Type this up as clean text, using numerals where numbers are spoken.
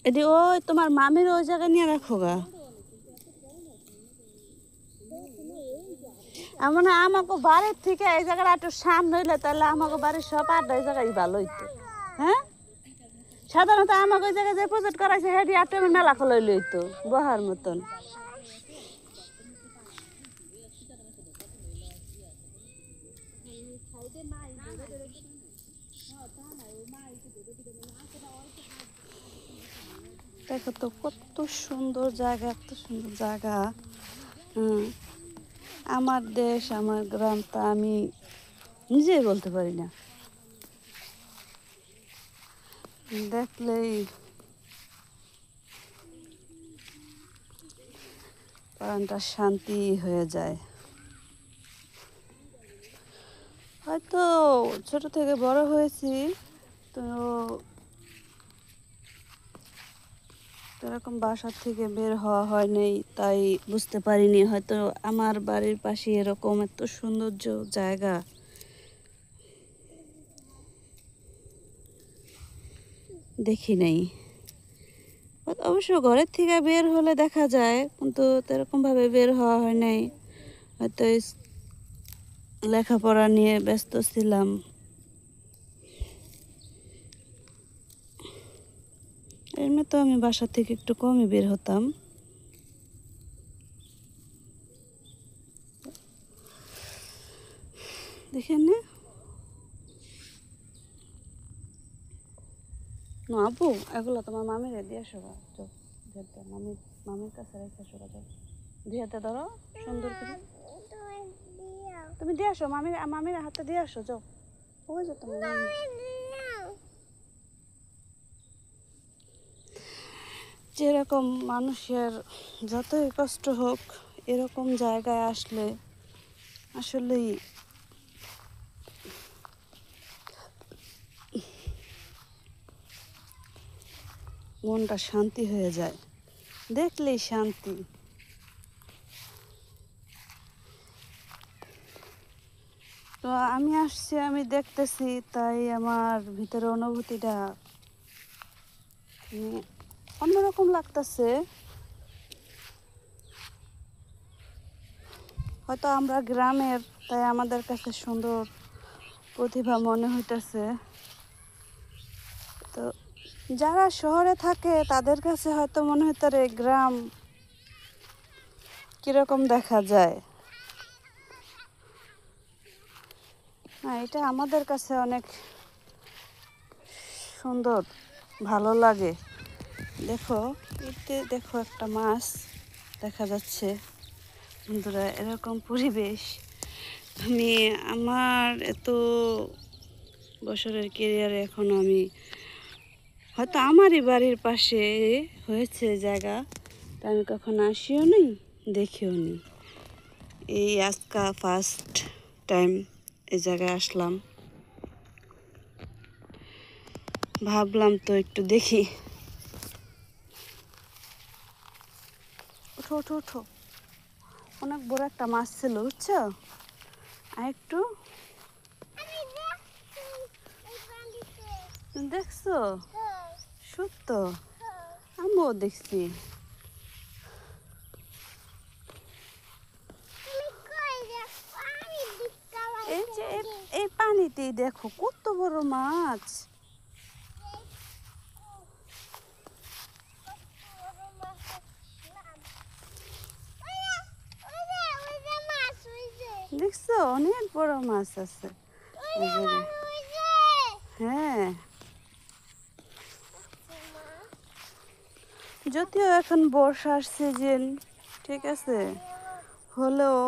এটি ওই তোমার মামির ওই জায়গায় নিয়ে রাখো গা। আমার আমাকে বাড়ির থেকে এই জায়গাটা একটু সামনে হইলে তাহলে আমাকে বাড়ির সব আড্ডা এই জায়গায় ভালো হইতো। হ্যাঁ, সাধারণত আমাকে ওই জায়গায় যে প্রজেক্ট করাইছে হেঁটে একটু মেলা খোলাই লইতো বহার মতন। দেখো তো কত সুন্দর জায়গা, এত সুন্দর জায়গা। আমার দেশ আমার গ্রাম তা আমি নিজেই বলতে পারি না, দেখলেই প্রাণটা শান্তি হয়ে যায়। হয়তো ছোট থেকে বড় হয়েছি তো এরকম বাসার থেকে বের হওয়া হয়নি, তাই বুঝতে পারিনি হয়তো আমার বাড়ির পাশে এরকম এত সৌন্দর্য জায়গা দেখি নাই। অবশ্য ঘরের থেকে বের হলে দেখা যায়, কিন্তু এরকমভাবে বের হওয়া হয় নাই। হয়তো লেখাপড়া নিয়ে ব্যস্ত ছিলাম। এমনি তো আমি বাসা থেকে একটু কমই বের হতাম। দেখেন না আপু, এগুলো তোমার মামির দিয়ে আসো, মামির মামির কাছে রেখে আসো, দিয়ে হাতে ধরো সুন্দর করে তুমি দিয়ে আসো, মামির মামির হাতে দিয়ে আসো। যাও, ওই যে তোমার যেরকম মানুষের যতই কষ্ট হোক এরকম জায়গায় আসলে আসলেই মনটা শান্তি হয়ে যায়, দেখলেই শান্তি। তো আমি আসছি, আমি দেখতেছি, তাই আমার ভিতরে অনুভূতিটা অন্যরকম লাগতেছে। হয়তো আমরা গ্রামের, তাই আমাদের কাছে সুন্দর প্রতিভা মনে হইতেছে। তো যারা শহরে থাকে তাদের কাছে হয়তো মনে হইতে গ্রাম কিরকম দেখা যায়। না, এটা আমাদের কাছে অনেক সুন্দর, ভালো লাগে। দেখো এতে দেখো একটা মাছ দেখা যাচ্ছে। বন্ধুরা, এরকম পরিবেশ আমি আমার এত বছরের ক্যারিয়ারে এখন আমি হয়তো আমারই বাড়ির পাশে হয়েছে জায়গা, তা আমি কখনো আসিও নি, দেখিও নি। এই আজকা ফার্স্ট টাইম এই জায়গায় আসলাম, ভাবলাম তো একটু দেখি। ওঠো ওঠো ওঠো, অনেক বড় একটা মাছ ছিল বুঝছো। আর একটু দেখছো, সত্য আমিও দেখছি। এই যে এই পানিতেই দেখো কত বড় মাছ। দেখছো অনেক বড় মাছ আছে। হ্যাঁ, যদিও এখন বর্ষার সিজন, ঠিক আছে, হলেও